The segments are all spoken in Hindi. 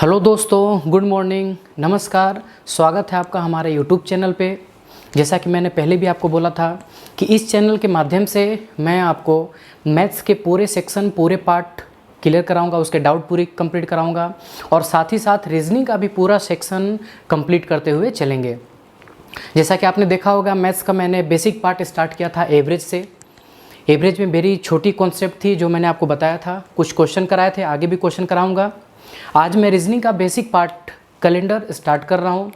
हेलो दोस्तों, गुड मॉर्निंग, नमस्कार। स्वागत है आपका हमारे यूट्यूब चैनल पे। जैसा कि मैंने पहले भी आपको बोला था कि इस चैनल के माध्यम से मैं आपको मैथ्स के पूरे सेक्शन, पूरे पार्ट क्लियर कराऊंगा, उसके डाउट पूरी कंप्लीट कराऊंगा और साथ ही साथ रीजनिंग का भी पूरा सेक्शन कंप्लीट करते हुए चलेंगे। जैसा कि आपने देखा होगा, मैथ्स का मैंने बेसिक पार्ट स्टार्ट किया था एवरेज से। एवरेज में मेरी छोटी कॉन्सेप्ट थी जो मैंने आपको बताया था, कुछ क्वेश्चन कराए थे, आगे भी क्वेश्चन कराऊंगा। आज मैं रीजनिंग का बेसिक पार्ट कैलेंडर स्टार्ट कर रहा हूँ।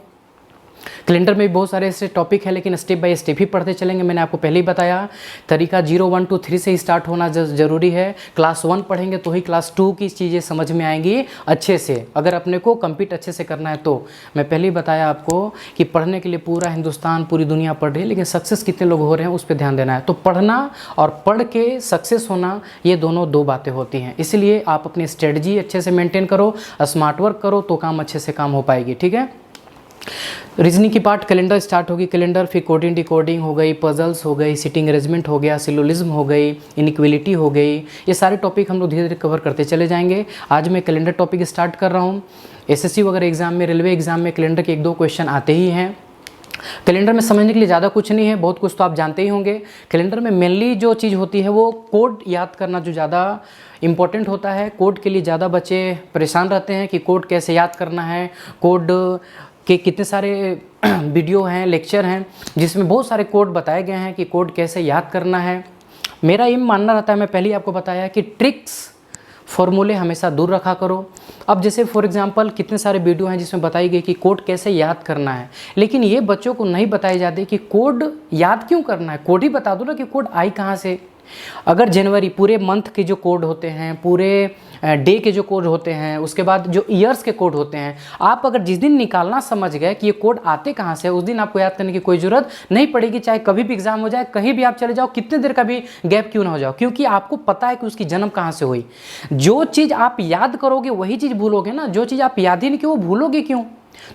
कैलेंडर में भी बहुत सारे ऐसे टॉपिक है, लेकिन स्टेप बाय स्टेप ही पढ़ते चलेंगे। मैंने आपको पहले ही बताया, तरीका 0 1 2 3 से ही स्टार्ट होना ज़रूरी है। क्लास 1 पढ़ेंगे तो ही क्लास 2 की चीज़ें समझ में आएंगी अच्छे से, अगर अपने को कम्पीट अच्छे से करना है तो। मैं पहले ही बताया आपको कि पढ़ने के लिए पूरा हिंदुस्तान, पूरी दुनिया पढ़ रही है, लेकिन सक्सेस कितने लोग हो रहे हैं उस पर ध्यान देना है। तो पढ़ना और पढ़ के सक्सेस होना, ये दोनों दो बातें होती हैं। इसलिए आप अपनी स्ट्रेटजी अच्छे से मेंटेन करो, स्मार्ट वर्क करो, तो काम अच्छे से काम हो पाएगी। ठीक है। रीजनिंग की पार्ट कैलेंडर स्टार्ट होगी। कैलेंडर, फिर कोडिंग डिकोडिंग हो गई, पजल्स हो गई, सिटिंग अरेंजमेंट हो गया, सिलोलिज्म हो गई, इनइक्वालिटी हो गई। ये सारे टॉपिक हम लोग धीरे धीरे कवर करते चले जाएंगे। आज मैं कैलेंडर टॉपिक स्टार्ट कर रहा हूँ। एसएससी वगैरह एग्जाम में, रेलवे एग्जाम में कैलेंडर के 1-2 क्वेश्चन आते ही हैं। कैलेंडर में समझने के लिए ज़्यादा कुछ नहीं है, बहुत कुछ तो आप जानते ही होंगे। कैलेंडर में मेनली जो चीज़ होती है वो कोड याद करना जो ज़्यादा इम्पोर्टेंट होता है। कोड के लिए ज़्यादा बच्चे परेशान रहते हैं कि कोड कैसे याद करना है। कोड के कितने सारे वीडियो हैं, लेक्चर हैं, जिसमें बहुत सारे कोड बताए गए हैं कि कोड कैसे याद करना है। मेरा ये मानना रहता है, मैं पहले ही आपको बताया कि ट्रिक्स, फॉर्मूले हमेशा दूर रखा करो। अब जैसे फॉर एग्जांपल कितने सारे वीडियो हैं जिसमें बताई गई कि कोड कैसे याद करना है, लेकिन ये बच्चों को नहीं बताई जाती कि कोड याद क्यों करना है। कोड ही बता दो ना कि कोड आई कहाँ से। अगर जनवरी, पूरे मंथ के जो कोड होते हैं, पूरे डे के जो कोड होते हैं, उसके बाद जो ईयर्स के कोड होते हैं, आप अगर जिस दिन निकालना समझ गए कि ये कोड आते कहाँ से, उस दिन आपको याद करने की कोई ज़रूरत नहीं पड़ेगी। चाहे कभी भी एग्जाम हो जाए, कहीं भी आप चले जाओ, कितने देर का भी गैप क्यों ना हो जाओ, क्योंकि आपको पता है कि उसकी जन्म कहाँ से हुई। जो चीज़ आप याद करोगे वही चीज़ भूलोगे ना। जो चीज़ आप याद ही नहीं की वो भूलोगे क्यों।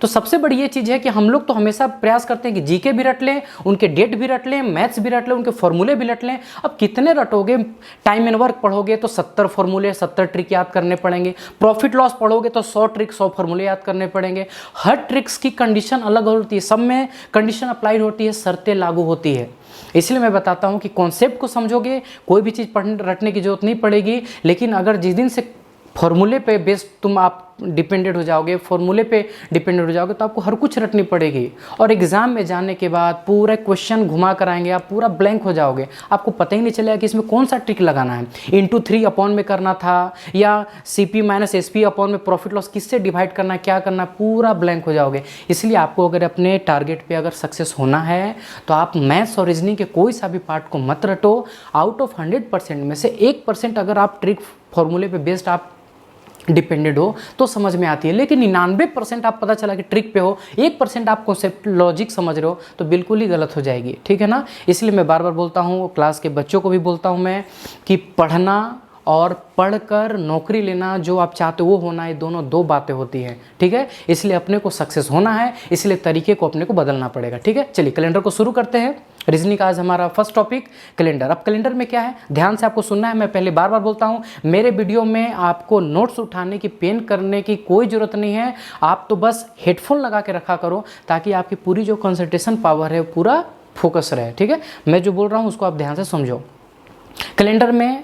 तो सबसे बड़ी ये चीज़ है कि हम लोग तो हमेशा प्रयास करते हैं कि जीके भी रट लें, उनके डेट भी रट लें, मैथ्स भी रट लें, उनके फॉर्मूले भी रट लें। अब कितने रटोगे। टाइम एंड वर्क पढ़ोगे तो 70 फॉर्मूले, 70 ट्रिक याद करने पड़ेंगे। प्रॉफिट लॉस पढ़ोगे तो 100 ट्रिक, 100 फॉर्मूले याद करने पड़ेंगे। हर ट्रिक्स की कंडीशन अलग होती है, सब में कंडीशन अप्लाइड होती है, शर्तें लागू होती है। इसलिए मैं बताता हूँ कि कॉन्सेप्ट को समझोगे, कोई भी चीज़ पढ़ने रटने की जरूरत नहीं पड़ेगी। लेकिन अगर जिस दिन से फॉर्मूले पे बेस्ड तुम आप डिपेंडेंट हो जाओगे, फॉर्मूले पे डिपेंडेंट हो जाओगे, तो आपको हर कुछ रटनी पड़ेगी। और एग्जाम में जाने के बाद पूरा क्वेश्चन घुमा कर आएंगे, आप पूरा ब्लैंक हो जाओगे, आपको पता ही नहीं चलेगा कि इसमें कौन सा ट्रिक लगाना है। इंटू 3 अपॉन में करना था या CP माइनस SP अपॉन में प्रॉफिट लॉस किससे डिवाइड करना है, क्या करना है, पूरा ब्लैंक हो जाओगे। इसलिए आपको अगर अपने टारगेट पे अगर सक्सेस होना है तो आप मैथ्स और रीजनिंग के कोई सा भी पार्ट को मत रटो। आउट ऑफ 100% में से 1% अगर आप ट्रिक फॉर्मूले पे बेस्ड आप डिपेंडेड हो तो समझ में आती है। लेकिन 99% आप पता चला कि ट्रिक पे हो, 1% आप कॉन्सेप्ट लॉजिक समझ रहे हो, तो बिल्कुल ही गलत हो जाएगी। ठीक है ना। इसलिए मैं बार बार बोलता हूँ, क्लास के बच्चों को भी बोलता हूँ मैं कि पढ़ना और पढ़कर नौकरी लेना जो आप चाहते हो वो होना, ये दोनों दो बातें होती हैं। ठीक है। इसलिए अपने को सक्सेस होना है, इसलिए तरीके को अपने को बदलना पड़ेगा। ठीक है। चलिए कैलेंडर को शुरू करते हैं। रीजनिंग का आज हमारा फर्स्ट टॉपिक कैलेंडर। अब कैलेंडर में क्या है, ध्यान से आपको सुनना है। मैं पहले बार बार बोलता हूँ, मेरे वीडियो में आपको नोट्स उठाने की, पेन करने की कोई ज़रूरत नहीं है। आप तो बस हेडफोन लगा के रखा करो, ताकि आपकी पूरी जो कंसंट्रेशन पावर है पूरा फोकस रहे। ठीक है। मैं जो बोल रहा हूँ उसको आप ध्यान से समझो। कैलेंडर में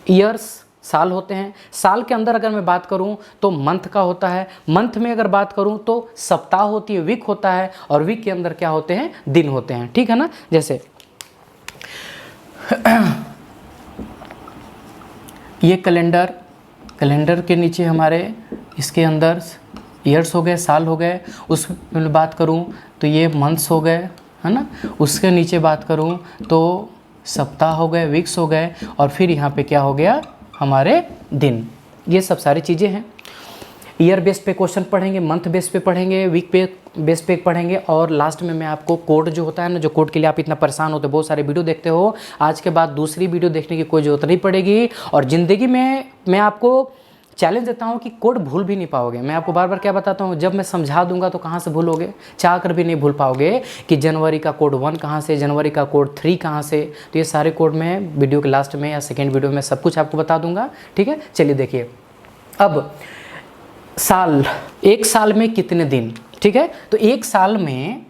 ईयर्स, साल होते हैं। साल के अंदर अगर मैं बात करूं तो मंथ का होता है। मंथ में अगर बात करूं तो सप्ताह होती है, वीक होता है, और वीक के अंदर क्या होते हैं, दिन होते हैं। ठीक है ना। जैसे ये कैलेंडर के नीचे हमारे इसके अंदर ईयर्स हो गए, साल हो गए। उसमें बात करूं तो ये मंथ्स हो गए, है ना। उसके नीचे बात करूं तो सप्ताह हो गए, वीक्स हो गए, और फिर यहाँ पे क्या हो गया, हमारे दिन। ये सब सारी चीज़ें हैं। ईयर बेस पे क्वेश्चन पढ़ेंगे, मंथ बेस पे पढ़ेंगे, वीक पे बेस पे पढ़ेंगे, और लास्ट में मैं आपको कोड जो होता है ना, जो कोड के लिए आप इतना परेशान होते हो, बहुत सारे वीडियो देखते हो, आज के बाद दूसरी वीडियो देखने की कोई ज़रूरत नहीं पड़ेगी। और ज़िंदगी में मैं आपको चैलेंज देता हूँ कि कोड भूल भी नहीं पाओगे। मैं आपको बार बार क्या बताता हूँ, जब मैं समझा दूंगा तो कहाँ से भूलोगे, चाह कर भी नहीं भूल पाओगे कि जनवरी का कोड 1 कहाँ से, जनवरी का कोड 3 कहाँ से। तो ये सारे कोड मैं वीडियो के लास्ट में या सेकेंड वीडियो में सब कुछ आपको बता दूंगा। ठीक है। चलिए देखिए, अब साल, एक साल में कितने दिन, ठीक है। तो एक साल में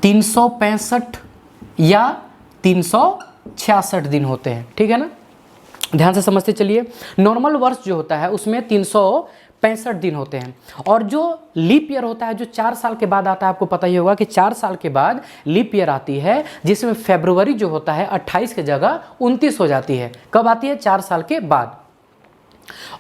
365 या 366 दिन होते हैं, ठीक है ना। ध्यान से समझते चलिए। नॉर्मल वर्ष जो होता है उसमें 365 दिन होते हैं, और जो लीप ईयर होता है जो 4 साल के बाद आता है, आपको पता ही होगा कि 4 साल के बाद लीप ईयर आती है, जिसमें फरवरी जो होता है 28 की जगह 29 हो जाती है। कब आती है? 4 साल के बाद।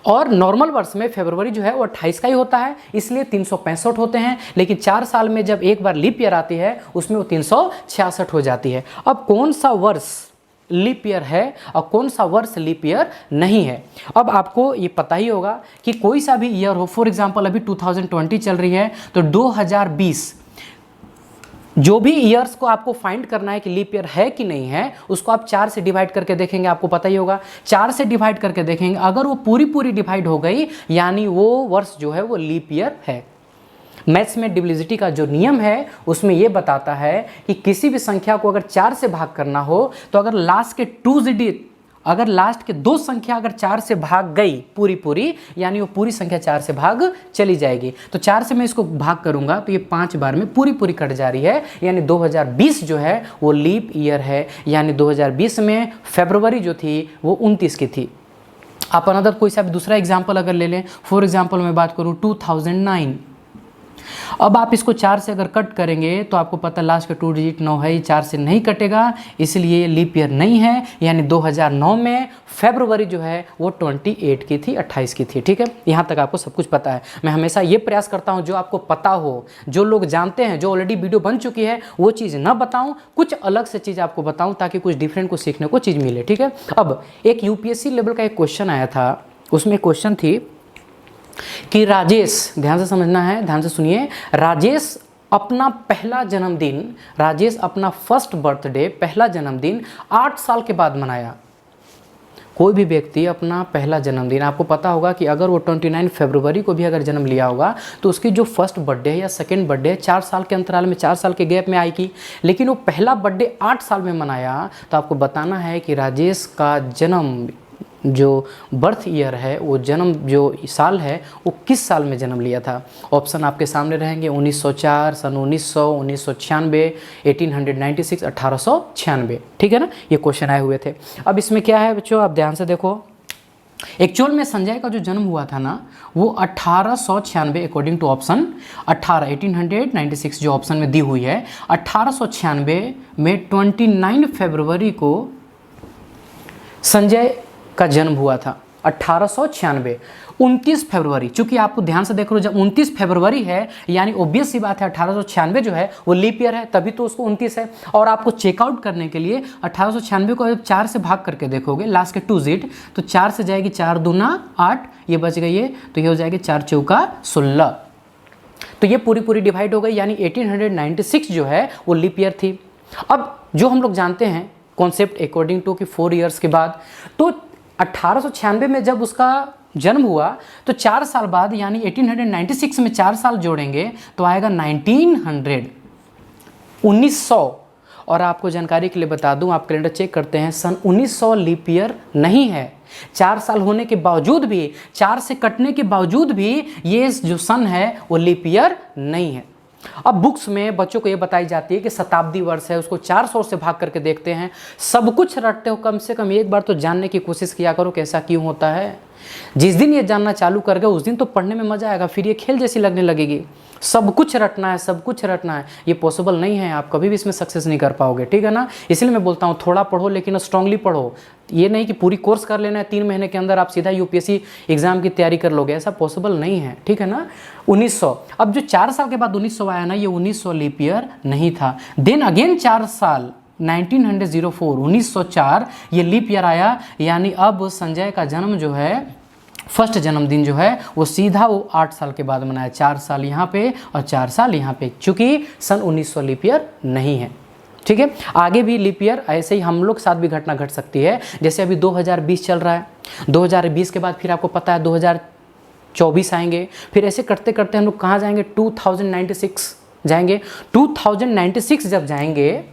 और नॉर्मल वर्ष में फरवरी जो है वो 28 का ही होता है, इसलिए 365 होते हैं। लेकिन 4 साल में जब एक बार लीप ईयर आती है उसमें वो 366 हो जाती है। अब कौन सा वर्ष लीप ईयर है और कौन सा वर्ष लीप ईयर नहीं है? अब आपको ये पता ही होगा कि कोई सा भी ईयर हो, फॉर एग्जांपल अभी 2020 चल रही है तो 2020, जो भी ईयर्स को आपको फाइंड करना है कि लीप ईयर है कि नहीं है, उसको आप 4 से डिवाइड करके देखेंगे। आपको पता ही होगा 4 से डिवाइड करके देखेंगे, अगर वो पूरी डिवाइड हो गई यानी वो वर्ष जो है वो लीप ईयर है। मैथ्स में डिविजिबिलिटी का जो नियम है उसमें यह बताता है कि किसी भी संख्या को अगर 4 से भाग करना हो तो अगर लास्ट के 2 डिजिट, अगर लास्ट के 2 संख्या अगर 4 से भाग गई पूरी यानी वो पूरी संख्या 4 से भाग चली जाएगी। तो 4 से मैं इसको भाग करूंगा तो ये 5 बार में पूरी कट जा रही है, यानी 2020 जो है वो लीप ईयर है। यानी 2020 में फरवरी जो थी वो 29 की थी। आप अनदर कोई सा भी दूसरा एग्जाम्पल अगर ले लें, फॉर एग्जाम्पल मैं बात करूँ 2009। अब आप इसको 4 से अगर कट करेंगे तो आपको पता लास्ट का 2 डिजिट 9 है, 4 से नहीं कटेगा, इसलिए लीप ईयर नहीं है। यानी 2009 में फरवरी जो है वो 28 की थी, 28 की थी, ठीक है। यहाँ तक आपको सब कुछ पता है। मैं हमेशा ये प्रयास करता हूँ जो आपको पता हो, जो लोग जानते हैं, जो ऑलरेडी वीडियो बन चुकी है वो चीज़ ना बताऊँ, कुछ अलग से चीज़ आपको बताऊँ ताकि कुछ डिफरेंट को सीखने को चीज़ मिले, ठीक है। अब एक यूपीएससी लेवल का एक क्वेश्चन आया था, उसमें क्वेश्चन थी कि राजेश, ध्यान से समझना है, ध्यान से सुनिए, राजेश अपना पहला जन्मदिन, राजेश अपना फर्स्ट बर्थडे, पहला जन्मदिन 8 साल के बाद मनाया। कोई भी व्यक्ति अपना पहला जन्मदिन, आपको पता होगा कि अगर वो 29 फरवरी को भी अगर जन्म लिया होगा तो उसकी जो फर्स्ट बर्थडे है या सेकेंड बर्थडे है 4 साल के अंतराल में, 4 साल के गैप में आएगी। लेकिन वो पहला बर्थडे 8 साल में मनाया, तो आपको बताना है कि राजेश का जन्म जो बर्थ ईयर है, वो जन्म जो साल है वो किस साल में जन्म लिया था। ऑप्शन आपके सामने रहेंगे 1904, सन 1900, 1996, 1896, 1896, ठीक है ना। ये क्वेश्चन आए हुए थे। अब इसमें क्या है बच्चों, आप ध्यान से देखो। एक्चुअल में संजय का जो जन्म हुआ था ना वो 1896 अकॉर्डिंग टू ऑप्शन 1896 जो ऑप्शन में दी हुई है, 1896 में 29 फरवरी को संजय का जन्म हुआ था। 1896 29 फरवरी, चूंकि आपको ध्यान से देख लो, जब 29 फरवरी है यानी ऑब्वियस सी बात है 1896 जो है वो लीप ईयर है, तभी तो उसको 29 है। और आपको चेकआउट करने के लिए 1896 को जब 4 से भाग करके देखोगे लास्ट के 2 डिजिट, तो 4 से जाएगी 4 दूना 8, ये बच गई है, तो ये हो जाएगी 4 चौका 16। तो ये पूरी डिवाइड हो गई, यानी 1896 जो है वो लीप ईयर थी। अब जो हम लोग जानते हैं कॉन्सेप्ट अकॉर्डिंग टू कि 4 ईयर्स के बाद, तो 1896 में जब उसका जन्म हुआ तो 4 साल बाद यानी 1896 में 4 साल जोड़ेंगे तो आएगा 1900। और आपको जानकारी के लिए बता दूं, आप कैलेंडर चेक करते हैं, सन 1900 लीप ईयर नहीं है। 4 साल होने के बावजूद भी, 4 से कटने के बावजूद भी ये जो सन है वो लीप ईयर नहीं है। अब बुक्स में बच्चों को ये बताई जाती है कि शताब्दी वर्ष है, उसको 400 से भाग करके देखते हैं। सब कुछ रटते हो, कम से कम एक बार तो जानने की कोशिश किया करो कैसा क्यों होता है। जिस दिन ये जानना चालू कर गए उस दिन तो पढ़ने में मजा आएगा, फिर ये खेल जैसी लगने लगेगी। सब कुछ रटना है, सब कुछ रटना है, ये पॉसिबल नहीं है, आप कभी भी इसमें सक्सेस नहीं कर पाओगे, ठीक है ना। इसलिए मैं बोलता हूँ थोड़ा पढ़ो लेकिन स्ट्रांगली पढ़ो। ये नहीं कि पूरी कोर्स कर लेना है, 3 महीने के अंदर आप सीधा यूपीएससी एग्जाम की तैयारी कर लोगे, ऐसा पॉसिबल नहीं है, ठीक है ना। 1900, अब जो 4 साल के बाद 1900 आया ना, ये 1900 लीप ईयर नहीं था। देन अगेन 4 साल 1904 ये लीप ईयर आया, यानी अब संजय का जन्म जो है, फर्स्ट जन्मदिन जो है वो सीधा वो 8 साल के बाद मनाया। 4 साल यहाँ पे और 4 साल यहाँ पे, चूँकि सन 1900 लीप ईयर नहीं है, ठीक है। आगे भी लीप ईयर ऐसे ही हम लोग साथ भी घटना घट सकती है। जैसे अभी 2020 चल रहा है, 2020 के बाद फिर आपको पता है 2024 आएंगे, फिर ऐसे करते करते हम लोग कहाँ जाएंगे, 2096 जाएंगे। 2096 जब जाएंगे,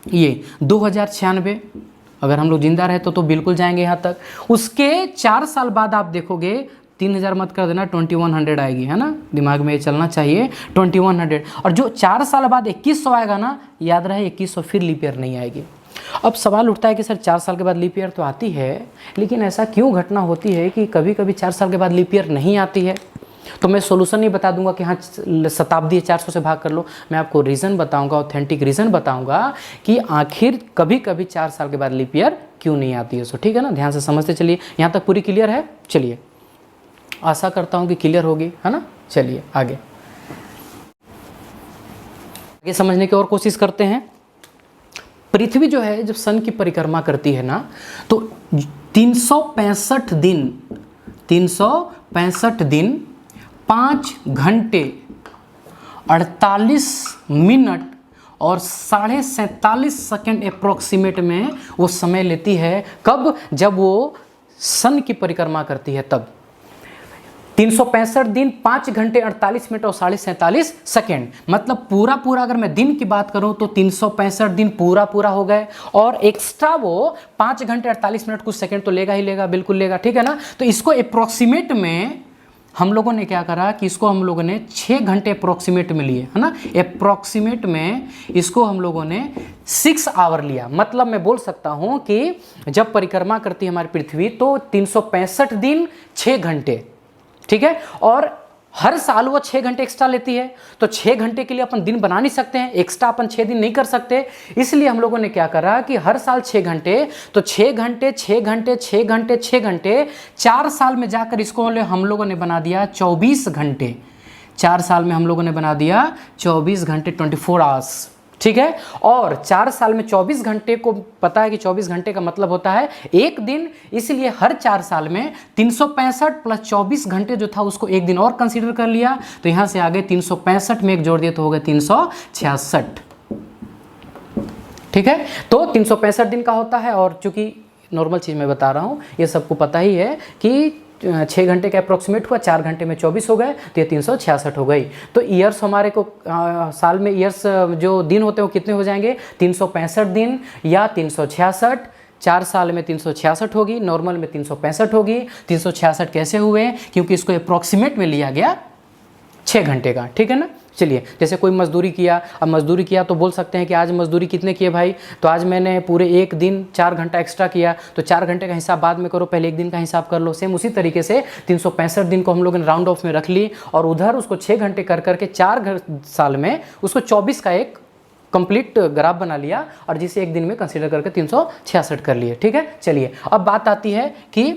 ये 2096 अगर हम लोग जिंदा रहे तो बिल्कुल जाएंगे यहाँ तक। उसके 4 साल बाद आप देखोगे 3000 मत कर देना, 2100 आएगी, है ना, दिमाग में ये चलना चाहिए 2100। और जो 4 साल बाद 2100 आएगा ना, याद रहे 2100 फिर लीप ईयर नहीं आएगी। अब सवाल उठता है कि सर 4 साल के बाद लीप ईयर तो आती है, लेकिन ऐसा क्यों घटना होती है कि कभी कभी 4 साल के बाद लीप ईयर नहीं आती है? तो मैं सोल्यूशन नहीं बता दूंगा कि हाँ शताब्दी 400 से भाग कर लो, मैं आपको रीज़न बताऊंगा, ऑथेंटिक रीज़न बताऊंगा कि आखिर कभी कभी 4 साल के बाद लीप ईयर क्यों नहीं आती है। सो ठीक है ना, ध्यान से समझते चलिए। यहाँ तक पूरी क्लियर है? चलिए, आशा करता हूँ कि क्लियर होगी, है ना। चलिए आगे समझने की और कोशिश करते हैं। पृथ्वी जो है जब सन की परिक्रमा करती है ना, तो 365 दिन 5 घंटे 48 मिनट और 47.5 सेकेंड अप्रोक्सीमेट में वो समय लेती है। कब? जब वो सन की परिक्रमा करती है तब। 365 दिन 5 घंटे 48 मिनट और 47.5 सेकेंड, मतलब पूरा अगर मैं दिन की बात करूं तो 365 दिन पूरा हो गए, और एक्स्ट्रा वो 5 घंटे 48 मिनट कुछ सेकेंड तो लेगा ही लेगा, बिल्कुल लेगा, ठीक है ना। तो इसको अप्रोक्सीमेट में हम लोगों ने क्या करा कि इसको हम लोगों ने 6 घंटे अप्रोक्सीमेट में लिए, है ना। अप्रोक्सीमेट में इसको हम लोगों ने 6 आवर लिया। मतलब मैं बोल सकता हूं कि जब परिक्रमा करती है हमारी पृथ्वी तो 365 दिन 6 घंटे, ठीक है, और हर साल वो 6 घंटे एक्स्ट्रा लेती है। तो 6 घंटे के लिए अपन दिन बना नहीं सकते हैं, एक्स्ट्रा अपन 6 दिन नहीं कर सकते, इसलिए हम लोगों ने क्या करा कि हर साल 6 घंटे, तो 6 घंटे 6 घंटे 6 घंटे 6 घंटे 4 साल में जाकर इसको हम लोगों ने बना दिया 24 घंटे। 4 साल में हम लोगों ने बना दिया 24 घंटे, 24 आवर्स, ठीक है। और 4 साल में 24 घंटे को पता है कि 24 घंटे का मतलब होता है एक दिन, इसलिए हर 4 साल में 365 प्लस 24 घंटे जो था उसको एक दिन और कंसीडर कर लिया। तो यहां से आगे 365 में एक जोड़ दिया तो हो गया 366, ठीक है। तो 365 दिन का होता है, और चूंकि नॉर्मल चीज़ मैं बता रहा हूं, ये सबको पता ही है कि 6 घंटे का अप्रोक्सीमेट हुआ, 4 घंटे में 24 हो गए, तो ये 366 हो गई। तो ईयर्स हमारे को साल में ईयर्स जो दिन होते हैं वो कितने हो जाएंगे? 365 दिन या 366। 4 साल में 366 होगी, नॉर्मल में 365 होगी। 366 कैसे हुए? क्योंकि इसको अप्रोक्सीमेट में लिया गया 6 घंटे का, ठीक है ना। चलिए, जैसे कोई मजदूरी किया, अब मजदूरी किया तो बोल सकते हैं कि आज मजदूरी कितने किए भाई, तो आज मैंने पूरे एक दिन 4 घंटा एक्स्ट्रा किया, तो 4 घंटे का हिसाब बाद में करो, पहले एक दिन का हिसाब कर लो। सेम उसी तरीके से 365 दिन को हम लोगों ने राउंड ऑफ में रख ली, और उधर उसको 6 घंटे कर करके 4 साल में उसको 24 का एक कंप्लीट ग्राफ बना लिया, और जिसे एक दिन में कंसीडर करके 366 कर लिए, ठीक है। चलिए, अब बात आती है कि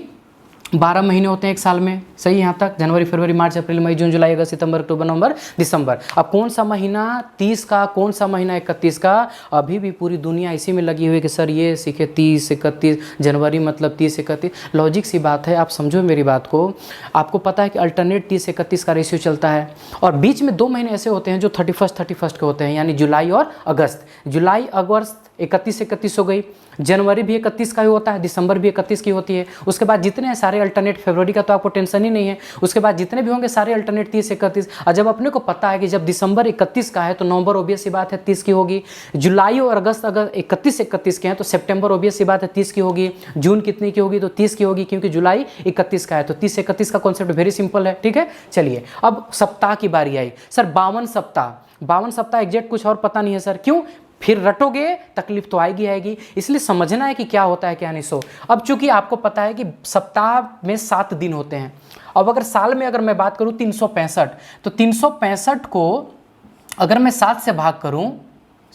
12 महीने होते हैं एक साल में, सही। यहाँ तक जनवरी, फरवरी, मार्च, अप्रैल, मई, जून, जुलाई, अगस्त, सितंबर, अक्टूबर, नवंबर, दिसंबर। अब कौन सा महीना 30 का, कौन सा महीना 31 का? अभी भी पूरी दुनिया इसी में लगी हुई है कि सर ये सीखे 30, 31 जनवरी मतलब 30, 31। लॉजिक सी बात है, आप समझो मेरी बात को। आपको पता है कि अल्टरनेट 30, 31 का रेशियो चलता है, और बीच में 2 महीने ऐसे होते हैं जो 31 के होते हैं, यानी जुलाई और अगस्त। जुलाई अगस्त 31 हो गई, जनवरी भी 31 का ही होता है, दिसंबर भी 31 की होती है। उसके बाद जितने सारे अल्टरनेट, फरवरी का तो आपको टेंशन ही नहीं है, उसके बाद जितने भी होंगे सारे अल्टरनेट 30, 31। और जब अपने को पता है कि जब दिसंबर 31 का है तो नवंबर ऑब्वियस सी बात है 30 की होगी, जुलाई और अगस्त अगर 31 के हैं तो सितंबर ऑब्वियस सी बात है 30 की होगी, जून कितनी की होगी? तो 30 की होगी, क्योंकि जुलाई 31 का है, तो 30 से 31 का कॉन्सेप्ट वेरी सिंपल है, ठीक है। चलिए, अब सप्ताह की बारी आई। सर 52 सप्ताह एग्जैक्ट कुछ और पता नहीं है सर, क्यों? फिर रटोगे तकलीफ तो आएगी, इसलिए समझना है कि क्या होता है क्या नहीं। सो अब चूंकि आपको पता है कि सप्ताह में 7 दिन होते हैं, अब अगर साल में अगर मैं बात करूं 365, तो 365 को अगर मैं 7 से भाग करूं,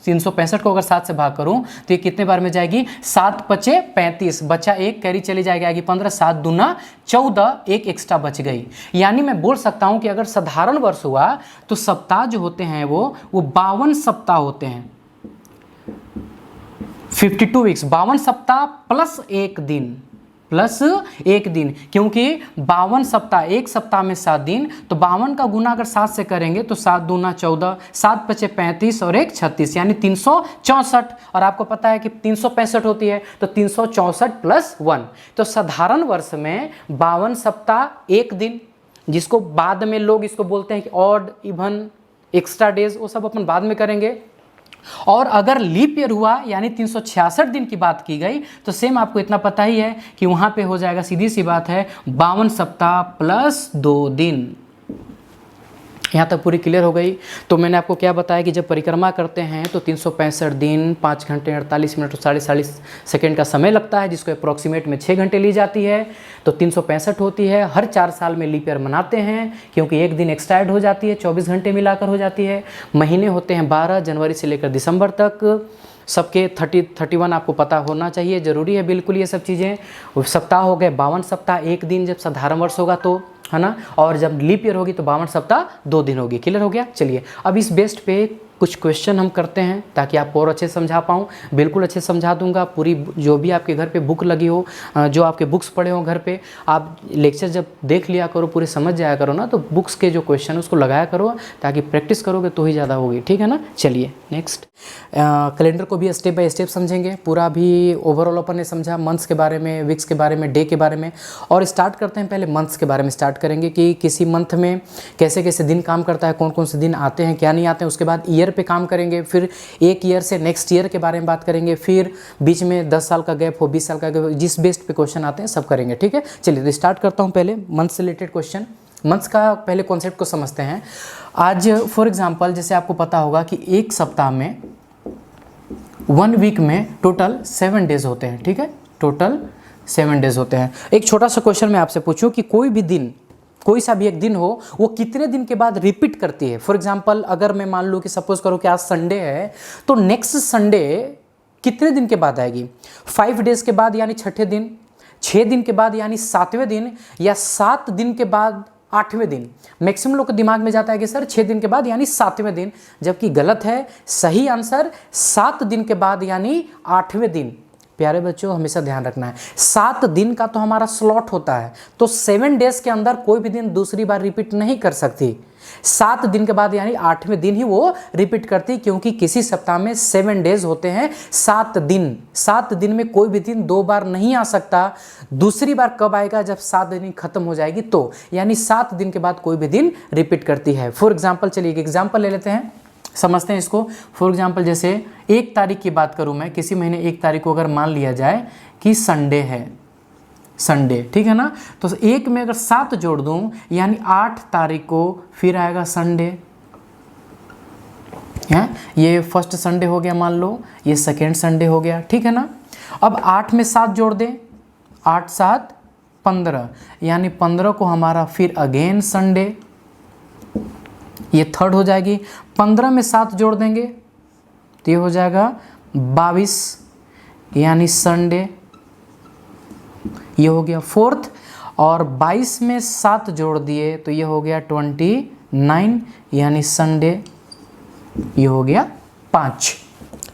365 को अगर 7 से भाग करूं तो ये कितने बार में जाएगी? 7 पचे 35, बचा 1, कैरी चली जाएगी आगे 15, 7 दूना 14, 1 एक्स्ट्रा बच गई। यानी मैं बोल सकता हूं कि अगर साधारण वर्ष हुआ तो सप्ताह जो होते हैं वो 52 सप्ताह होते हैं, 52 वीक्स, 52 सप्ताह प्लस एक दिन, क्योंकि 52 सप्ताह, एक सप्ताह में 7 दिन, तो 52 का गुना अगर 7 से करेंगे तो 7 दूना 14, 7 पचे 35 और 1 36, यानी 364। और आपको पता है कि 365 होती है, तो 364 प्लस 1। तो साधारण वर्ष में 52 सप्ताह एक दिन, जिसको बाद में लोग इसको बोलते हैं कि ऑड, इवन, एक्स्ट्रा डेज, वो सब अपन बाद में करेंगे। और अगर लीप ईयर हुआ यानी 366 दिन की बात की गई तो सेम आपको इतना पता ही है कि वहां पे हो जाएगा, सीधी सी बात है, 52 सप्ताह प्लस 2 दिन। यहाँ तक पूरी क्लियर हो गई। तो मैंने आपको क्या बताया कि जब परिक्रमा करते हैं तो 365 दिन 5 घंटे 48 मिनट और 40 सेकेंड का समय लगता है, जिसको अप्रॉक्सीमेट में 6 घंटे ली जाती है। तो 365 होती है। हर 4 साल में लीप ईयर मनाते हैं क्योंकि एक दिन एक्स्ट्रा ऐड हो जाती है, 24 घंटे मिलाकर हो जाती है। महीने होते हैं 12, जनवरी से लेकर दिसंबर तक। सबके 31 आपको पता होना चाहिए, ज़रूरी है बिल्कुल ये सब चीज़ें। सप्ताह हो गए 52 सप्ताह, एक दिन जब साधारण वर्ष होगा तो, है ना, और जब लीप ईयर होगी तो 52 सप्ताह 2 दिन होगी। क्लियर हो गया। चलिए अब इस बेस्ड पे कुछ क्वेश्चन हम करते हैं ताकि आपको और अच्छे से समझा पाऊँ। बिल्कुल अच्छे से समझा दूंगा। पूरी जो भी आपके घर पे बुक लगी हो, जो आपके बुक्स पढ़े हो घर पे, आप लेक्चर जब देख लिया करो, पूरे समझ जाया करो ना, तो बुक्स के जो क्वेश्चन उसको लगाया करो ताकि प्रैक्टिस करोगे तो ही ज़्यादा होगी। ठीक है ना। चलिए नेक्स्ट, कैलेंडर को भी स्टेप बाय स्टेप समझेंगे। पूरा भी ओवरऑल अपन ने समझा, मंथ्स के बारे में, वीक्स के बारे में, डे के बारे में। और स्टार्ट करते हैं, पहले मंथ्स के बारे में स्टार्ट करेंगे कि किसी मंथ में कैसे कैसे दिन काम करता है, कौन कौन से दिन आते हैं, क्या नहीं आते हैं। उसके बाद ईयर पे काम करेंगे, फिर एक ईयर से नेक्स्ट ईयर के बारे में बात करेंगे, फिर बीच में 10 साल का गैप हो, 20 साल का गैप, जिस बेस्ड पे क्वेश्चन आते हैं सब करेंगे। ठीक है। चलिए तो स्टार्ट करता हूँ। पहले मंथ से रिलेटेड क्वेश्चन। मंथ्स का पहले कॉन्सेप्ट को समझते हैं। आज फॉर एग्जांपल जैसे आपको पता होगा कि एक सप्ताह में, 1 वीक में टोटल 7 डेज होते हैं। ठीक है, टोटल 7 डेज होते हैं। एक छोटा सा क्वेश्चन मैं आपसे पूछूं कि कोई भी दिन, कोई सा भी एक दिन हो, वो कितने दिन के बाद रिपीट करती है। फॉर एग्जांपल अगर मैं मान लूँ कि सपोज करो कि आज संडे है, तो नेक्स्ट संडे कितने दिन के बाद आएगी? 5 डेज के बाद यानी 6ठे दिन, 6 दिन के बाद यानी 7वें दिन, या 7 दिन के बाद 8वें दिन। मैक्सिमम लोग के दिमाग में जाता है कि सर 6 दिन के बाद यानी 7वें दिन, जबकि गलत है। सही आंसर 7 दिन के बाद यानी 8वें दिन। प्यारे बच्चों हमेशा ध्यान रखना है, 7 दिन का तो हमारा स्लॉट होता है, तो 7 डेज के अंदर कोई भी दिन दूसरी बार रिपीट नहीं कर सकती। 7 दिन के बाद यानी 8वें दिन ही वो रिपीट करती, क्योंकि किसी सप्ताह में 7 डेज होते हैं, 7 दिन। 7 दिन में कोई भी दिन 2 बार नहीं आ सकता। दूसरी बार कब आएगा? जब 7 दिन खत्म हो जाएगी तो, यानी 7 दिन के बाद कोई भी दिन रिपीट करती है। फॉर एग्जाम्पल, चलिए एक एग्जाम्पल ले लेते हैं, समझते हैं इसको। फॉर एग्जाम्पल जैसे 1 तारीख की बात करूं मैं, किसी महीने 1 तारीख को अगर मान लिया जाए कि संडे है, संडे, ठीक है ना, तो 1 में अगर 7 जोड़ दूं यानी 8 तारीख को फिर आएगा संडे है। ये फर्स्ट संडे हो गया मान लो, ये सेकेंड संडे हो गया। ठीक है ना। अब 8 में 7 जोड़ दें, 8 7 15, यानी 15 को हमारा फिर अगेन संडे, ये थर्ड हो जाएगी। 15 में 7 जोड़ देंगे तो ये हो जाएगा 22, यानी संडे, ये हो गया फोर्थ। और 22 में 7 जोड़ दिए तो ये हो गया 29, यानी संडे, ये हो गया 5।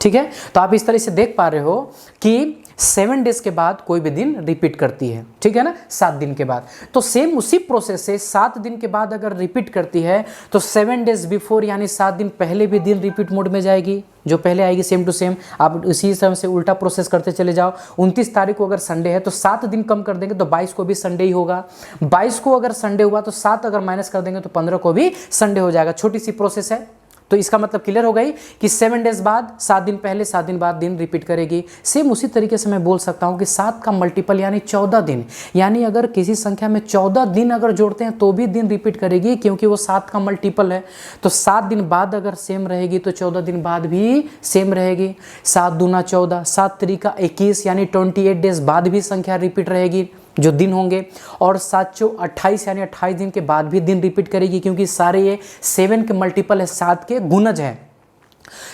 ठीक है। तो आप इस तरह से देख पा रहे हो कि 7 डेज के बाद कोई भी दिन रिपीट करती है। ठीक है ना, 7 दिन के बाद। तो सेम उसी प्रोसेस से 7 दिन के बाद अगर रिपीट करती है तो 7 डेज बिफोर यानी 7 दिन पहले भी दिन रिपीट मोड में जाएगी, जो पहले आएगी सेम टू सेम। आप इसी तरह से उल्टा प्रोसेस करते चले जाओ। 29 तारीख को अगर संडे है तो 7 दिन कम कर देंगे तो 22 को भी संडे ही होगा। 22 को अगर संडे हुआ तो 7 अगर माइनस कर देंगे तो 15 को भी संडे हो जाएगा। छोटी सी प्रोसेस है। तो इसका मतलब क्लियर हो गई कि 7 डेज बाद, 7 दिन पहले 7 दिन बाद दिन रिपीट करेगी। सेम उसी तरीके से मैं बोल सकता हूँ कि 7 का मल्टीपल यानी 14 दिन, यानी अगर किसी संख्या में 14 दिन अगर जोड़ते हैं तो भी दिन रिपीट करेगी, क्योंकि वो 7 का मल्टीपल है। तो 7 दिन बाद अगर सेम रहेगी तो 14 दिन बाद भी सेम रहेगी। 7 दूना 14, 7 त्रिका 21, यानी 28 डेज बाद भी संख्या रिपीट रहेगी जो दिन होंगे। और 7 चौ 28, यानी 28 दिन के बाद भी दिन रिपीट करेगी, क्योंकि सारे ये 7 के मल्टीपल है, 7 के गुणज है।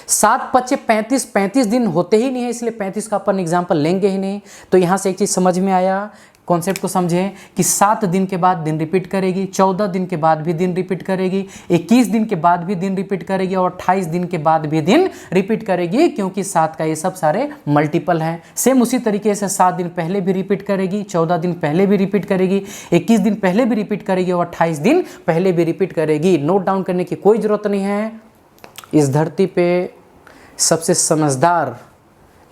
7 पच्चे 35, 35 दिन होते ही नहीं है, इसलिए 35 का अपन एग्जाम्पल लेंगे ही नहीं। तो यहाँ से एक चीज़ समझ में आया, कॉन्सेप्ट को समझें कि 7 दिन के बाद दिन रिपीट करेगी, 14 दिन के बाद भी दिन रिपीट करेगी, 21 दिन के बाद भी दिन रिपीट करेगी, और 28 दिन के बाद भी दिन रिपीट करेगी, क्योंकि 7 का ये सब सारे मल्टीपल हैं। सेम उसी तरीके से 7 दिन पहले भी रिपीट करेगी, 14 दिन पहले भी रिपीट करेगी, 21 दिन पहले भी रिपीट करेगी, और 28 दिन पहले भी रिपीट करेगी। नोट डाउन करने की कोई ज़रूरत नहीं है। इस धरती पे सबसे समझदार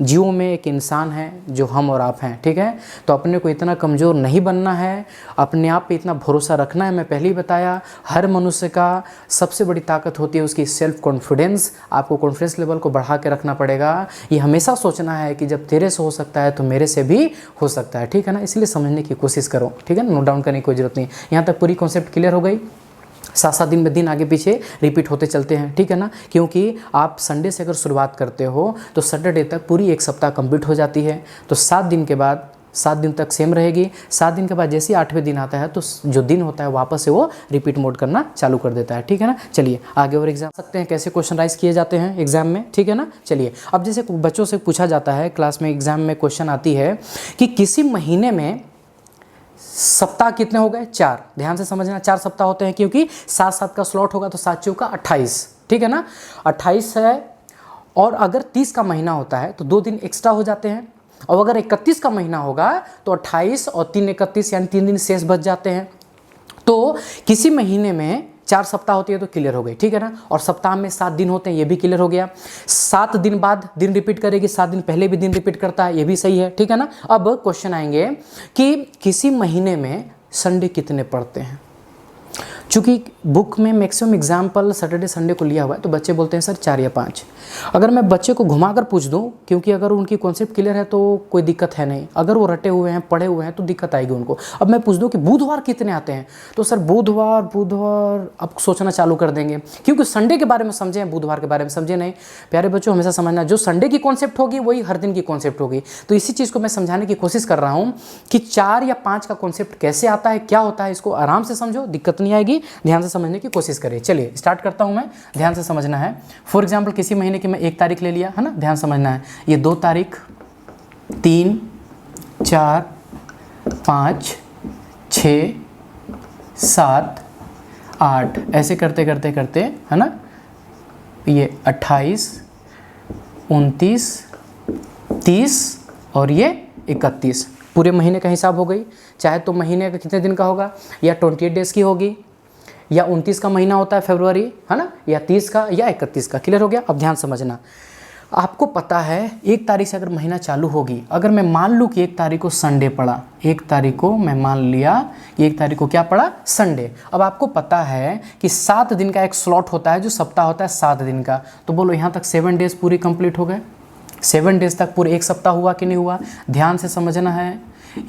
जीवों में एक इंसान है जो हम और आप हैं, ठीक है। तो अपने को इतना कमज़ोर नहीं बनना है, अपने आप पे इतना भरोसा रखना है। मैं पहले ही बताया, हर मनुष्य का सबसे बड़ी ताकत होती है उसकी सेल्फ कॉन्फिडेंस। आपको कॉन्फिडेंस लेवल को बढ़ा के रखना पड़ेगा। ये हमेशा सोचना है कि जब तेरे से हो सकता है तो मेरे से भी हो सकता है, ठीक है ना। इसलिए समझने की कोशिश करो, ठीक है ना, नोट डाउन करने की कोई ज़रूरत नहीं। यहाँ तक पूरी कॉन्सेप्ट क्लियर हो गई। 7-7 दिन में दिन आगे पीछे रिपीट होते चलते हैं, ठीक है ना, क्योंकि आप संडे से अगर शुरुआत करते हो तो सैटरडे तक पूरी एक सप्ताह कंप्लीट हो जाती है। तो 7 दिन के बाद 7 दिन तक सेम रहेगी। 7 दिन के बाद जैसे ही 8वें दिन आता है तो जो दिन होता है वापस से वो रिपीट मोड करना चालू कर देता है, ठीक है ना। चलिए आगे और एग्जाम सकते हैं कैसे क्वेश्चन राइज किए जाते हैं एग्जाम में, ठीक है ना। चलिए, अब जैसे बच्चों से पूछा जाता है क्लास में, एग्जाम में क्वेश्चन आती है कि किसी महीने में सप्ताह कितने हो गए? 4। ध्यान से समझना, 4 सप्ताह होते हैं क्योंकि 7-7 का स्लॉट होगा तो 7 चौका 28, ठीक है ना। 28 है, और अगर 30 का महीना होता है तो 2 दिन एक्स्ट्रा हो जाते हैं, और अगर 31 का महीना होगा तो 28 और 3 31, यानी 3 दिन शेष बच जाते हैं। तो किसी महीने में 4 सप्ताह होती है तो क्लियर हो गई, ठीक है ना। और सप्ताह में 7 दिन होते हैं, ये भी क्लियर हो गया। 7 दिन बाद दिन रिपीट करेगी, 7 दिन पहले भी दिन रिपीट करता है, ये भी सही है, ठीक है ना। अब क्वेश्चन आएंगे कि किसी महीने में संडे कितने पड़ते हैं। चूँकि बुक में मैक्सिमम एग्जाम्पल सैटरडे संडे को लिया हुआ है तो बच्चे बोलते हैं सर 4 या 5। अगर मैं बच्चे को घुमाकर पूछ दूं, क्योंकि अगर उनकी कॉन्सेप्ट क्लियर है तो कोई दिक्कत है नहीं, अगर वो रटे हुए हैं पढ़े हुए हैं तो दिक्कत आएगी उनको। अब मैं पूछ दूं कि बुधवार कितने आते हैं, तो सर बुधवार अब सोचना चालू कर देंगे, क्योंकि संडे के बारे में समझे हैं, बुधवार के बारे में समझे नहीं। प्यारे बच्चों, हमेशा समझना, जो संडे की कॉन्सेप्ट होगी वही हर दिन की कॉन्सेप्ट होगी। तो इसी चीज़ को मैं समझाने की कोशिश कर रहा हूँ कि 4 या 5 का कॉन्सेप्ट कैसे आता है, क्या होता है, इसको आराम से समझो, दिक्कत नहीं आएगी, ध्यान से समझने की कोशिश करें। चलिए स्टार्ट करता हूं मैं, ध्यान से समझना है। फॉर एग्जांपल किसी महीने की मैं 1 तारीख ले लिया है ना, ध्यान समझना है। ये 2 तारीख, 3, 4, 5, 6, 7, 8, ऐसे करते करते करते है ना, ये 28, 29, 30 और ये 31 पूरे महीने का हिसाब हो गई। चाहे तो महीने का कितने दिन का होगा, या 28 डेज़ की होगी, या 29 का महीना होता है फरवरी, है ना, या 30 का या 31 का। क्लियर हो गया। अब ध्यान समझना, आपको पता है 1 तारीख से अगर महीना चालू होगी, अगर मैं मान लूँ कि 1 तारीख को संडे पड़ा, 1 तारीख को मैं मान लिया कि 1 तारीख को क्या पड़ा, संडे। अब आपको पता है कि 7 दिन का एक स्लॉट होता है, जो सप्ताह होता है 7 दिन का। तो बोलो यहाँ तक 7 डेज़ पूरी कंप्लीट हो गए। 7 डेज़ तक पूरे 1 सप्ताह हुआ कि नहीं हुआ, ध्यान से समझना है।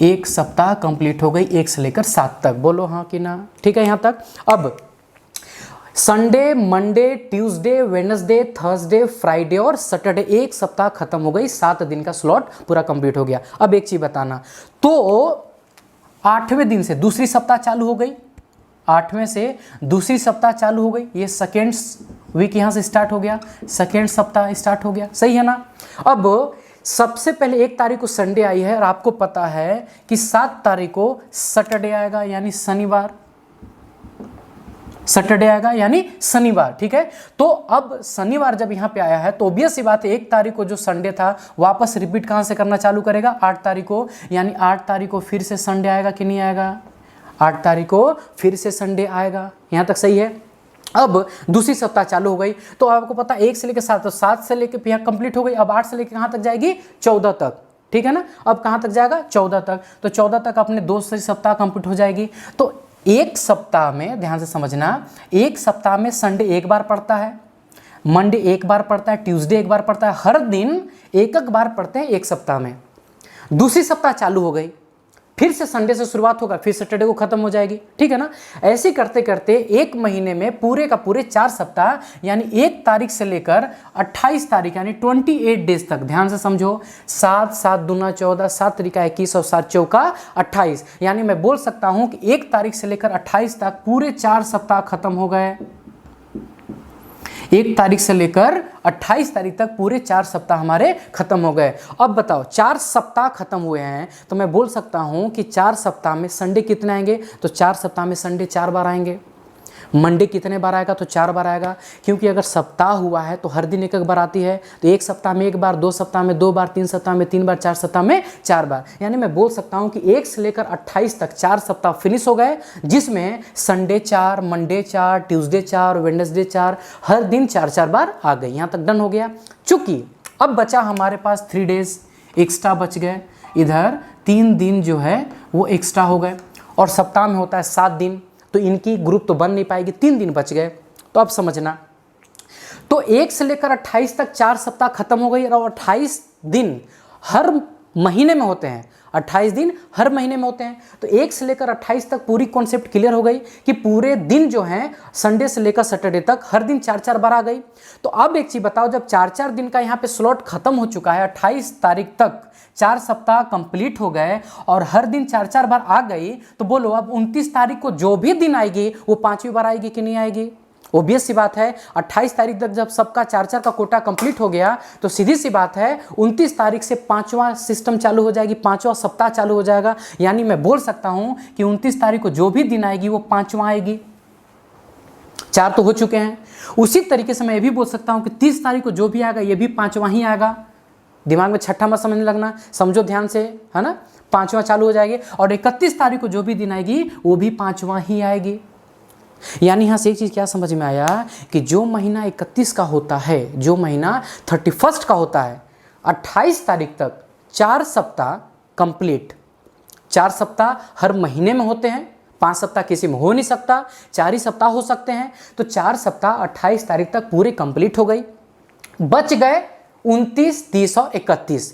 1 सप्ताह कंप्लीट हो गई 1 से लेकर 7 तक, बोलो हाँ कि ना, ठीक है यहाँ तक। अब Sunday, Monday, Tuesday, Wednesday, Thursday, Friday और सैटरडे, 1 सप्ताह खत्म हो गई, 7 दिन का स्लॉट पूरा कंप्लीट हो गया। अब एक चीज बताना, तो 8वें दिन से दूसरी सप्ताह चालू हो गई, 8वें से दूसरी सप्ताह चालू हो गई, ये सेकेंड वीक यहाँ से स्टार्ट हो गया, सेकेंड सप्ताह स्टार्ट हो गया, सही है ना। अब सबसे पहले 1 तारीख को संडे आई है, और आपको पता है कि 7 तारीख को सैटरडे आएगा, यानी शनिवार, सैटरडे आएगा यानी शनिवार, ठीक है। तो अब शनिवार जब यहाँ पे आया है तो ऑब्वियस सी बात है 1 तारीख को जो संडे था वापस रिपीट कहाँ से करना चालू करेगा, 8 तारीख को, यानी 8 तारीख को फिर से संडे आएगा कि नहीं आएगा, 8 तारीख को फिर से संडे आएगा। यहाँ तक सही है। अब दूसरी सप्ताह चालू हो गई, तो आपको पता 1 से लेकर 7, तो 7 से लेकर यहाँ कंप्लीट हो गई। अब 8 से लेकर कहाँ तक जाएगी, 14 तक, ठीक है ना। अब कहाँ तक जाएगा, 14 तक। तो 14 तक अपने 2 सप्ताह कंप्लीट हो जाएगी। तो 1 सप्ताह में, ध्यान से समझना, 1 सप्ताह में संडे 1 बार पड़ता है, मंडे 1 बार पड़ता है, ट्यूसडे 1 बार पड़ता है, हर दिन 1 बार पड़ते हैं 1 सप्ताह में। दूसरी सप्ताह चालू हो गई, फिर से संडे से शुरुआत होगा, फिर सैटरडे को खत्म हो जाएगी, ठीक है ना। ऐसे करते करते 1 महीने में पूरे का पूरे 4 सप्ताह, यानी 1 तारीख से लेकर 28 तारीख, यानी 28 डेज तक, ध्यान से समझो, 7, 7 दूना 14, 7 तरीका 21 और 7 चौका 28, यानी मैं बोल सकता हूं कि 1 तारीख से लेकर 28 तक पूरे 4 सप्ताह खत्म हो गए। 1 तारीख से लेकर 28 तारीख तक पूरे 4 सप्ताह हमारे खत्म हो गए। अब बताओ 4 सप्ताह खत्म हुए हैं, तो मैं बोल सकता हूं कि 4 सप्ताह में संडे कितने आएंगे, तो 4 सप्ताह में संडे 4 बार आएंगे। मंडे कितने बार आएगा, तो 4 बार आएगा, क्योंकि अगर सप्ताह हुआ है तो हर दिन 1 बार आती है। तो 1 सप्ताह में 1 बार, 2 सप्ताह में 2 बार, 3 सप्ताह में 3 बार, 4 सप्ताह में 4 बार, यानी मैं बोल सकता हूं कि 1 से लेकर 28 तक 4 सप्ताह फिनिश हो गए, जिसमें संडे 4, मंडे 4, ट्यूसडे 4, वेडनेसडे 4, हर दिन 4-4 बार आ गई। यहाँ तक डन हो गया। चूंकि अब बचा हमारे पास 3 डेज एक्स्ट्रा बच गए, इधर 3 दिन जो है वो एक्स्ट्रा हो गए, और सप्ताह में होता है 7 दिन, तो इनकी ग्रुप तो बन नहीं पाएगी, 3 दिन बच गए। तो अब समझना, तो 1 से लेकर 28 तक 4 सप्ताह खत्म हो गई, और 28 दिन हर महीने में होते हैं, 28 दिन हर महीने में होते हैं। तो 1 से लेकर 28 तक पूरी कॉन्सेप्ट क्लियर हो गई कि पूरे दिन जो हैं संडे से लेकर सैटरडे तक हर दिन 4-4 बार आ गई। तो अब एक चीज बताओ, जब 4-4 दिन का यहाँ पे स्लॉट खत्म हो चुका है, 28 तारीख तक 4 सप्ताह कंप्लीट हो गए और हर दिन 4-4 बार आ गई, तो बोलो अब 29 तारीख को जो भी दिन आएगी वो 5वीं बार आएगी कि नहीं आएगी? ओबियस सी बात है, 28 तारीख तक जब सबका 4-4 का कोटा कंप्लीट हो गया, तो सीधी सी बात है 29 तारीख से 5वां सिस्टम चालू हो जाएगी, 5वां सप्ताह चालू हो जाएगा। यानी मैं बोल सकता हूं कि 29 तारीख को जो भी दिन आएगी वो 5वां आएगी। 4 तो हो चुके हैं। उसी तरीके से मैं ये भी बोल सकता हूं कि 30 तारीख को जो भी आएगा ये भी 5वां ही आएगा। दिमाग में छठा मत समझने लगना, समझो ध्यान से, है ना। 5वां चालू हो जाएगी, और 31 तारीख को जो भी दिन आएगी वो भी 5वां ही आएगी। यानी यहाँ से एक चीज़ क्या समझ में आया कि जो महीना 31 का होता है, जो महीना 31 का होता है, 28 तारीख तक 4 सप्ताह कंप्लीट। 4 सप्ताह हर महीने में होते हैं, 5 सप्ताह किसी में हो नहीं सकता, 4 ही सप्ताह हो सकते हैं। तो 4 सप्ताह 28 तारीख तक पूरे कंप्लीट हो गई। बच गए 29, 30 और 31।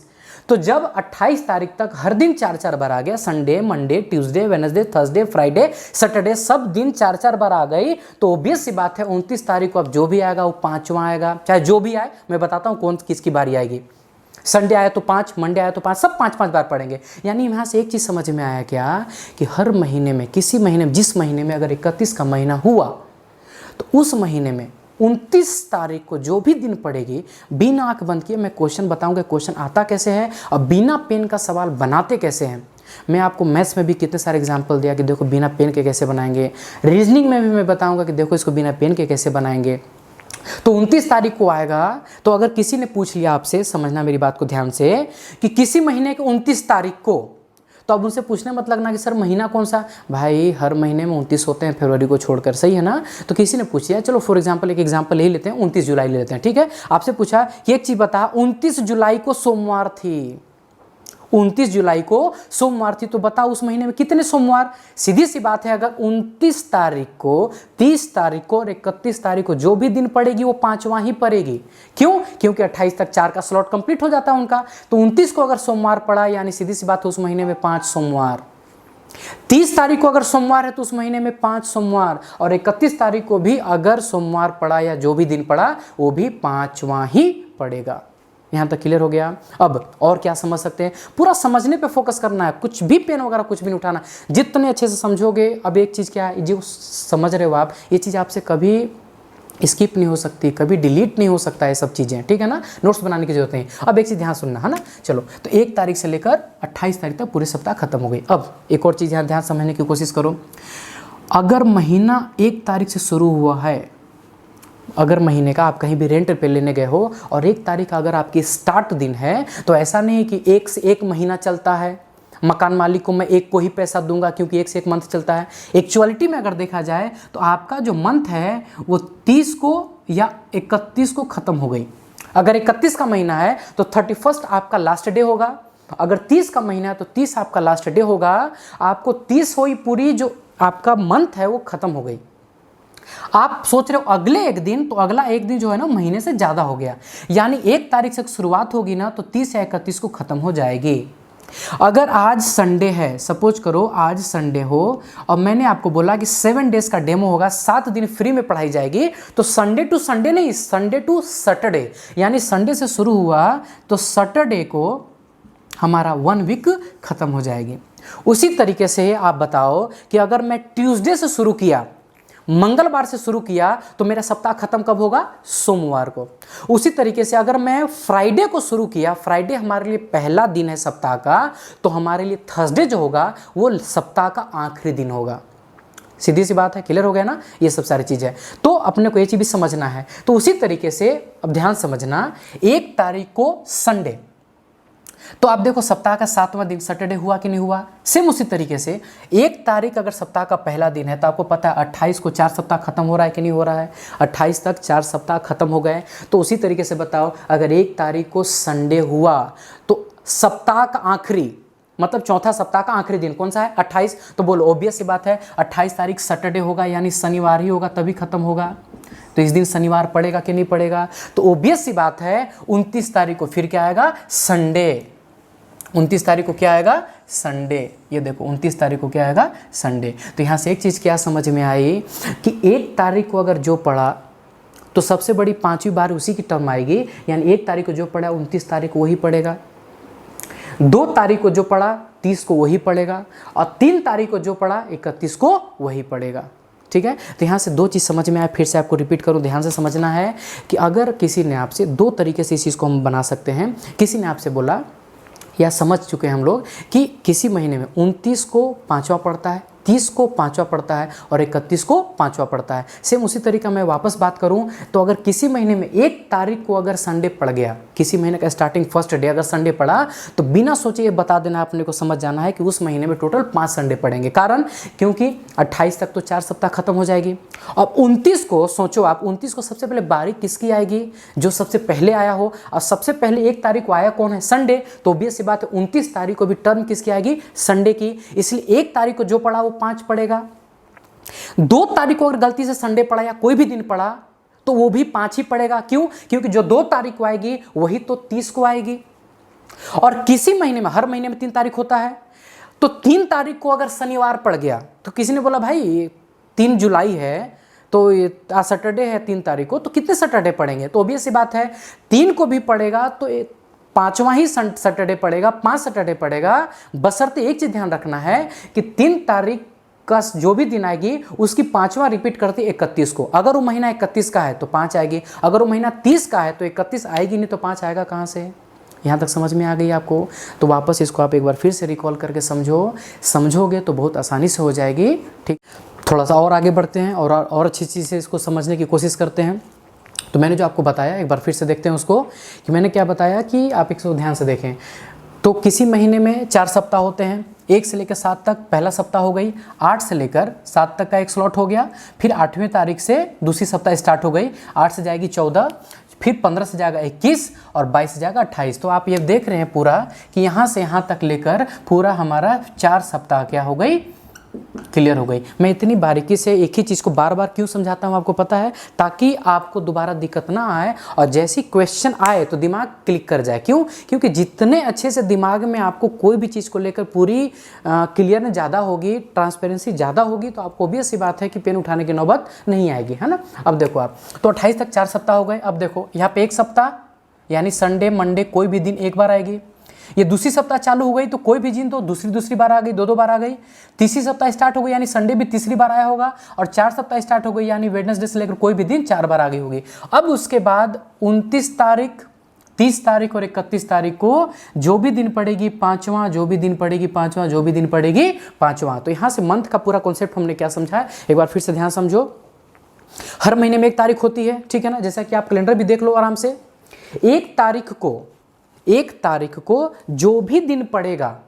तो जब 28 तारीख तक हर दिन 4-4 बार आ गया, Sunday, Monday, Tuesday, Wednesday, Thursday, Friday, Saturday, सब दिन 4-4 बार आ गई, तो ऑब्वियस सी बात है 29 तारीख को अब जो भी आएगा वो 5वां आएगा। चाहे जो भी आए, मैं बताता हूँ कौन किसकी बारी आएगी। संडे आया तो 5, मंडे आया तो 5, सब 5-5 बार पढ़ेंगे। यानी यहाँ से एक चीज़ समझ में आया क्या कि हर महीने में, किसी महीने में, जिस महीने में अगर 31 का महीना हुआ, तो उस महीने में 29 तारीख को जो भी दिन पड़ेगी, बिना आंख बंद किए मैं क्वेश्चन बताऊंगा। क्वेश्चन आता कैसे है और बिना पेन का सवाल बनाते कैसे हैं। मैं आपको मैथ्स में भी कितने सारे एग्जाम्पल दिया कि देखो बिना पेन के कैसे बनाएंगे। रीजनिंग में भी मैं बताऊंगा कि देखो इसको बिना पेन के कैसे बनाएंगे। तो 29 तारीख को आएगा, तो अगर किसी ने पूछ लिया आपसे, समझना मेरी बात को ध्यान से, कि किसी महीने के 29 तारीख को, तो अब उनसे पूछने मत लगना कि सर महीना कौन सा। भाई हर महीने में 29 होते हैं फरवरी को छोड़कर, सही है ना। तो किसी ने पूछ लिया, चलो फॉर एग्जांपल एक एग्जांपल ले लेते हैं, 29 जुलाई ले लेते हैं, ठीक है। आपसे पूछा कि एक चीज़ बता, 29 जुलाई को सोमवार थी, 29 जुलाई को सोमवार थी, तो बता उस महीने में कितने सोमवार। सीधी सी बात है, अगर 29 तारीख को, 30 तारीख को और 31 तारीख को जो भी दिन पड़ेगी वो 5वां ही पड़ेगी। क्यों? क्योंकि 28 तक 4 का स्लॉट कंप्लीट हो जाता है उनका। तो 29 को अगर सोमवार पड़ा, यानी सीधी सी बात है उस महीने में 5 सोमवार। 30 तारीख को अगर सोमवार है तो उस महीने में 5 सोमवार, और 31 तारीख को भी अगर सोमवार पड़ा या जो भी दिन पड़ा वो भी 5वां ही पड़ेगा। यहाँ तक क्लियर हो गया। अब और क्या समझ सकते हैं, पूरा समझने पे फोकस करना है, कुछ भी पेन वगैरह कुछ भी नहीं उठाना। जितने अच्छे से समझोगे, अब एक चीज़ क्या है, जो समझ रहे हो आप, ये चीज़ आपसे कभी स्किप नहीं हो सकती, कभी डिलीट नहीं हो सकता है, सब चीज़ें, ठीक है ना। नोट्स बनाने की जरूरत नहीं। अब एक चीज़ ध्यान सुनना है ना। चलो, तो 1 तारीख से लेकर 28 तारीख तक पूरे सप्ताह खत्म हो गई। अब एक और चीज़ यहाँ ध्यान समझने की कोशिश करो। अगर महीना 1 तारीख से शुरू हुआ है, अगर महीने का आप कहीं भी रेंट पे लेने गए हो और 1 तारीख अगर आपकी स्टार्ट दिन है, तो ऐसा नहीं है कि 1 से 1 महीना चलता है, मकान मालिक को मैं 1 को ही पैसा दूंगा क्योंकि 1 से 1 मंथ चलता है। एक्चुअलिटी में अगर देखा जाए तो आपका जो मंथ है वो 30 को या 31 को ख़त्म हो गई। अगर 31 का महीना है तो 31 आपका लास्ट डे होगा। अगर 30 का महीना है तो 30 आपका लास्ट डे होगा। आपको 30 हुई, पूरी जो आपका मंथ है वो ख़त्म हो गई। आप सोच रहे हो अगले एक दिन, तो अगला एक दिन जो है ना महीने से ज़्यादा हो गया। यानी 1 तारीख से शुरुआत होगी ना तो 30 या 31 को ख़त्म हो जाएगी। अगर आज संडे है, सपोज करो आज संडे हो और मैंने आपको बोला कि 7 डेज का डेमो होगा, 7 दिन फ्री में पढ़ाई जाएगी, तो संडे टू संडे नहीं, संडे टू सैटरडे, यानी संडे से शुरू हुआ तो सैटरडे को हमारा 1 वीक खत्म हो जाएगी। उसी तरीके से आप बताओ कि अगर मैं ट्यूसडे से शुरू किया, मंगलवार से शुरू किया, तो मेरा सप्ताह खत्म कब होगा? सोमवार को। उसी तरीके से अगर मैं फ्राइडे को शुरू किया, फ्राइडे हमारे लिए पहला दिन है सप्ताह का, तो हमारे लिए थर्सडे जो होगा वो सप्ताह का आखिरी दिन होगा। सीधी सी बात है, क्लियर हो गया ना। ये सब सारी चीज़ें तो अपने को ये चीज़ भी समझना है। तो उसी तरीके से अब ध्यान समझना, 1 तारीख को संडे, तो आप देखो सप्ताह का 7वां दिन सैटरडे हुआ कि नहीं हुआ। सेम उसी तरीके से 1 तारीख अगर सप्ताह का पहला दिन है तो आपको पता है 28 को 4 सप्ताह खत्म हो रहा है कि नहीं हो रहा है। 28 तक 4 सप्ताह खत्म हो गए। तो उसी तरीके से बताओ अगर 1 तारीख को संडे हुआ तो सप्ताह का आखिरी मतलब चौथा सप्ताह का आखिरी दिन कौन सा है 28। तो बोलो ऑब्वियस सी बात है 28 तारीख सैटरडे होगा यानी शनिवार ही होगा तभी खत्म होगा। तो इस दिन शनिवार पड़ेगा कि नहीं पड़ेगा। तो ऑब्वियस सी बात है 29 तारीख को फिर क्या आएगा संडे। 29 तारीख को क्या आएगा संडे। ये देखो 29 तारीख को क्या आएगा संडे। तो यहाँ से एक चीज़ क्या समझ में आई कि 1 तारीख को अगर जो पढ़ा तो सबसे बड़ी 5वीं बार उसी की टर्म आएगी यानी 1 तारीख को जो पढ़ा 29 तारीख को वही पढ़ेगा। 2 तारीख को जो पढ़ा 30 को वही पढ़ेगा और 3 तारीख को जो पढ़ा 31 को वही पढ़ेगा। ठीक है। तो यहाँ से 2 चीज़ समझ में आया। फिर से आपको रिपीट करूँ, ध्यान से समझना है कि अगर किसी ने आपसे 2 तरीके से इस चीज़ को हम बना सकते हैं। किसी ने आपसे बोला या समझ चुके हैं हम लोग कि किसी महीने में 29 को 5वां पड़ता है, 30 को 5वां पड़ता है और 31 को 5वां पड़ता है। सेम उसी तरीका मैं वापस बात करूं तो अगर किसी महीने में 1 तारीख को अगर संडे पड़ गया, किसी महीने का स्टार्टिंग फर्स्ट डे अगर संडे पड़ा तो बिना सोचे ये बता देना आपने को समझ जाना है कि उस महीने में टोटल 5 संडे पड़ेंगे। कारण क्योंकि 28 तक तो 4 सप्ताह खत्म हो जाएगी। अब 29 को सोचो आप, 29 को सबसे पहले बारीक किसकी आएगी जो सबसे पहले आया हो। और सबसे पहले 1 तारीख को आया कौन है संडे। तो ऑब्वियस सी बात है 29 तारीख को भी टर्म किसकी आएगी संडे की। इसलिए 1 तारीख को जो पड़ा वो 5 पड़ेगा। 2 तारीख को अगर गलती से संडे पड़ा या कोई भी दिन पड़ा तो वो भी 5 ही पड़ेगा। क्यों? क्योंकि जो 2 तारीख को आएगी वही तो 30 को आएगी। और किसी महीने में हर महीने में 3 तारीख होता है तो 3 तारीख को अगर शनिवार पड़ गया तो किसी ने बोला भाई 3 जुलाई है तो आज सैटरडे है 3 तारीख को तो कितने सैटरडे पड़ेंगे। तो ऑब्वियस सी बात है 3 को भी पड़ेगा तो 5वां ही सैटरडे पड़ेगा, 5 सैटरडे पड़ेगा। बशर्ते एक चीज ध्यान रखना है कि 3 तारीख का जो भी दिन आएगी उसकी 5वां रिपीट करती 31 को। अगर वो महीना 31 का है तो 5 आएगी, अगर वो महीना 30 का है तो 31 आएगी नहीं तो 5 आएगा कहाँ से। यहाँ तक समझ में आ गई आपको। तो वापस इसको आप एक बार फिर से रिकॉल करके समझोगे तो बहुत आसानी से हो जाएगी। ठीक, थोड़ा सा और आगे बढ़ते हैं और अच्छी चीज़ से इसको समझने की कोशिश करते हैं। तो मैंने जो आपको बताया एक बार फिर से देखते हैं उसको कि मैंने क्या बताया कि आप इसको ध्यान से देखें। तो किसी महीने में 4 सप्ताह होते हैं, 1 से लेकर 7 तक पहला सप्ताह हो गई, 8 से लेकर 7 तक का एक स्लॉट हो गया, फिर 8वें तारीख से दूसरी सप्ताह स्टार्ट हो गई, 8 से जाएगी 14, फिर 15 से जाएगा 21 और 22 से जाएगा 28। तो आप ये देख रहे हैं पूरा कि यहाँ से यहाँ तक लेकर पूरा हमारा 4 सप्ताह क्या हो गई क्लियर हो गई। मैं इतनी बारीकी से एक ही चीज़ को बार बार क्यों समझाता हूँ आपको पता है, ताकि आपको दोबारा दिक्कत ना आए और जैसी क्वेश्चन आए तो दिमाग क्लिक कर जाए। क्यों? क्योंकि जितने अच्छे से दिमाग में आपको कोई भी चीज़ को लेकर पूरी क्लियर ज़्यादा होगी, ट्रांसपेरेंसी ज़्यादा होगी तो आपको ऑब्वियस सी बात है कि पेन उठाने की नौबत नहीं आएगी, है ना। अब देखो आप तो 28 तक 4 सप्ताह हो गए। अब देखो यहाँ पे 1 सप्ताह यानी संडे मंडे कोई भी दिन 1 बार आएगी। ये दूसरी सप्ताह चालू हो गई तो कोई भी दिन तो दूसरी बार आ गई, 2 बार आ गई। तीसरी सप्ताह स्टार्ट हो गई यानी संडे भी तीसरी बार आया होगा और 4 सप्ताह स्टार्ट हो गई यानी वेडनेसडे से लेकर कोई भी दिन 4 बार आ गई होगी। अब उसके बाद 29 तारीख, 30 तारीख और 31 तारीख को जो भी दिन पड़ेगी 5वां, जो भी दिन पड़ेगी 5वां, जो भी दिन पड़ेगी 5वां। तो यहाँ से मंथ का पूरा कॉन्सेप्ट हमने क्या समझा है एक बार फिर से ध्यान समझो। हर महीने में 1 तारीख होती है, ठीक है ना। जैसा कि आप कैलेंडर भी देख लो आराम से। 1 तारीख को जो भी दिन पड़ेगा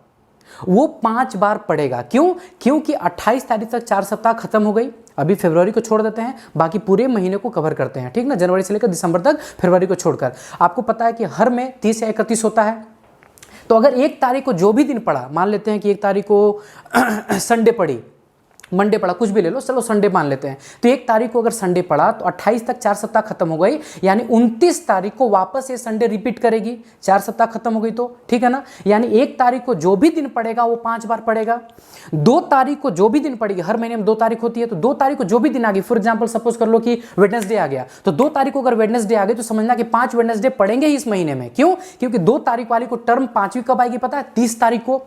वो 5 बार पड़ेगा। क्यों? क्योंकि 28 तारीख तक 4 सप्ताह खत्म हो गई। अभी फरवरी को छोड़ देते हैं, बाकी पूरे महीने को कवर करते हैं, ठीक ना। जनवरी से लेकर दिसंबर तक, फरवरी को छोड़कर। आपको पता है कि हर में 30 या 31 होता है। तो अगर 1 तारीख को जो भी दिन पड़ा, मान लेते हैं कि 1 तारीख को संडे पड़ी, मंडे पड़ा, कुछ भी ले लो, चलो संडे मान लेते हैं। तो 1 तारीख को अगर संडे पड़ा तो 28 तक 4 सप्ताह खत्म हो गई यानी 29 तारीख को वापस ये संडे रिपीट करेगी। 4 सप्ताह खत्म हो गई तो, ठीक है ना। यानी 1 तारीख को जो भी दिन पड़ेगा वो 5 बार पड़ेगा। 2 तारीख को जो भी दिन पड़ेगी, हर महीने में 2 तारीख होती है, तो 2 तारीख को जो भी दिन आ गई, फॉर एग्जाम्पल सपोज कर लो कि वेडनेसडे आ गया, तो 2 तारीख को अगर वेडनेसडे आ गई तो समझना कि 5 वेडनेसडे पड़ेंगे ही इस महीने में। क्यों? क्योंकि 2 तारीख वाली को टर्म 5वीं कब आएगी पता है? 30 तारीख को।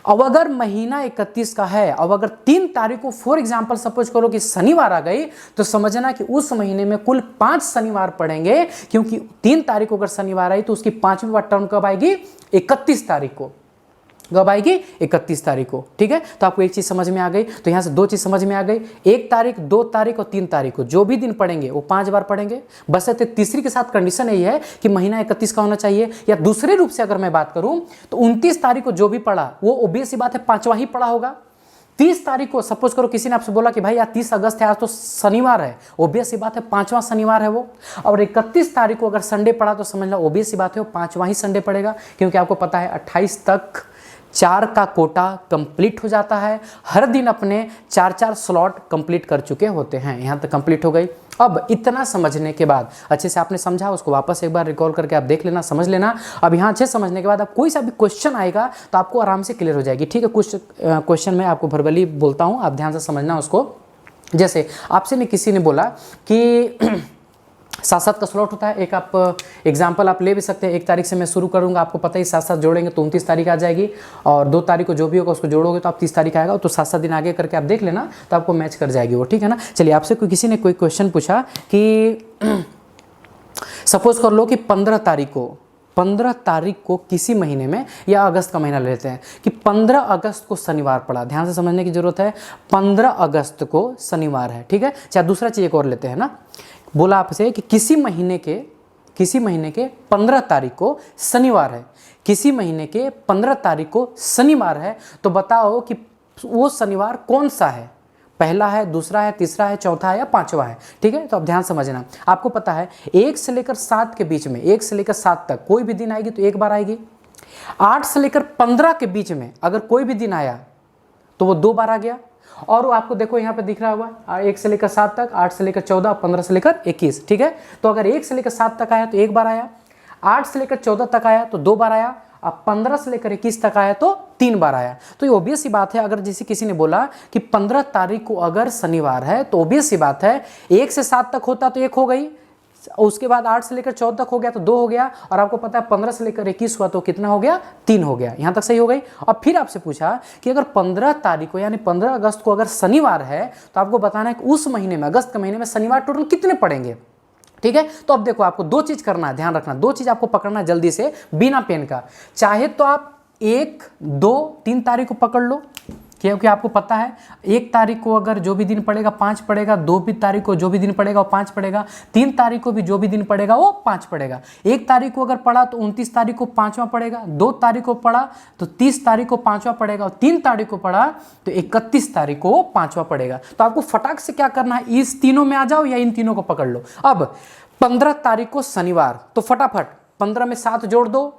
अब अगर महीना 31 का है, अब अगर 3 तारीख को फॉर एग्जांपल सपोज करो कि शनिवार आ गई, तो समझना कि उस महीने में कुल 5 शनिवार पड़ेंगे। क्योंकि 3 तारीख को अगर शनिवार आई तो उसकी 5वीं बार टर्म कब आएगी? 31 तारीख को। कब आएगी? 31 तारीख को। ठीक है, तो आपको एक चीज़ समझ में आ गई। तो यहाँ से दो चीज़ समझ में आ गई, 1 तारीख, 2 तारीख और 3 तारीख को जो भी दिन पड़ेंगे वो 5 बार पढ़ेंगे। बस तीसरी के साथ कंडीशन यही है कि महीना 31 का होना चाहिए। या दूसरे रूप से अगर मैं बात करूं तो 29 तारीख को जो भी पढ़ा वो ओबियस सी बात है 5वां ही पढ़ा होगा। 30 तारीख को सपोज करो किसी ने आपसे बोला कि भाई आज 30 अगस्त है, आज तो शनिवार है, ओबियस सी बात है 5वां शनिवार है वो। और 31 तारीख को अगर संडे पड़ा तो समझ लो ओबियस सी बात है वो 5वां ही संडे पड़ेगा, क्योंकि आपको पता है 28 तक 4 का कोटा कंप्लीट हो जाता है। हर दिन अपने 4-4 स्लॉट कंप्लीट कर चुके होते हैं। यहाँ तक कंप्लीट हो गई। अब इतना समझने के बाद, अच्छे से आपने समझा, उसको वापस एक बार रिकॉल करके आप देख लेना, समझ लेना। अब यहाँ अच्छे समझने के बाद अब कोई सा भी क्वेश्चन आएगा तो आपको आराम से क्लियर हो जाएगी। ठीक है, कुछ क्वेश्चन मैं आपको वर्बली बोलता हूँ, आप ध्यान से समझना उसको। जैसे आपसे ने किसी ने बोला कि 7-7 का स्लॉट होता है। एक आप एग्जाम्पल आप ले भी सकते हैं। 1 तारीख से मैं शुरू करूंगा, आपको पता ही 7-7 जोड़ेंगे तो 29 तारीख आ जाएगी, और 2 तारीख को जो भी होगा उसको जोड़ोगे तो आप 30 तारीख आएगा। तो 7-7 दिन आगे करके आप देख लेना तो आपको मैच कर जाएगी वो। ठीक है ना। चलिए, आपसे किसी ने कोई क्वेश्चन पूछा कि सपोज कर लो कि 15 तारीख को किसी महीने में, या अगस्त का महीना ले लेते हैं कि 15 अगस्त को शनिवार पड़ा। ध्यान से समझने की जरूरत है, 15 अगस्त को शनिवार है। ठीक है, चाहे दूसरा चीज़ एक और लेते हैं ना। बोला आपसे कि किसी महीने के 15 तारीख को शनिवार है, किसी महीने के 15 तारीख को शनिवार है, तो बताओ कि वो शनिवार कौन सा है? पहला है, दूसरा है, तीसरा है, चौथा है या 5वां है? ठीक है, तो आप ध्यान समझना। आपको पता है 1 से लेकर 7 के बीच में, 1 से लेकर 7 तक कोई भी दिन आएगी तो 1 बार आएगी। 8 से लेकर 15 के बीच में अगर कोई भी दिन आया तो वो 2 बार आ गया। और वो आपको देखो यहाँ पे दिख रहा हुआ 1 से लेकर 7 तक, 8 से लेकर 14, 15 से लेकर 21। ठीक है, तो अगर 1 से लेकर 7 तक आया तो 1 बार आया, 8 से लेकर 14 तक आया तो 2 बार आया, अब 15 से लेकर 21 तक आया तो 3 बार आया। तो ये ओबियस सी बात है, अगर जैसे किसी ने बोला कि 15 तारीख को अगर शनिवार है तो ओबियस सी बात है 1 से 7 तक होता तो 1 हो गई, उसके बाद 8 से लेकर 14 तक हो गया तो 2 हो गया, और आपको पता है 15 से लेकर 21 हुआ तो कितना हो गया? 3 हो गया। यहाँ तक सही हो गई। अब फिर आपसे पूछा कि अगर 15 तारीख को यानी 15 अगस्त को अगर शनिवार है तो आपको बताना है कि उस महीने में, अगस्त के महीने में शनिवार टोटल कितने पड़ेंगे। ठीक है, तो अब देखो आपको 2 चीज़ करना है, ध्यान रखना, 2 चीज़ आपको पकड़ना है जल्दी से बिना पेन का। चाहे तो आप 1, 2, 3 तारीख को पकड़ लो, क्योंकि आपको पता है 1 तारीख को अगर जो भी दिन पड़ेगा 5 पड़ेगा, 2 तारीख को जो भी दिन पड़ेगा वो 5 पड़ेगा, 3 तारीख को भी जो भी दिन पड़ेगा वो 5 पड़ेगा। 1 तारीख को अगर पड़ा तो 29 तारीख को 5वां पड़ेगा, 2 तारीख को पड़ा तो 30 तारीख को 5वां पड़ेगा, और 3 तारीख को पड़ा तो 31 तारीख को 5वां पड़ेगा। तो आपको फटाक से क्या करना है, इस तीनों में आ जाओ या इन तीनों को पकड़ लो। अब 15 तारीख को शनिवार, तो फटाफट 15 में 7 जोड़ दो,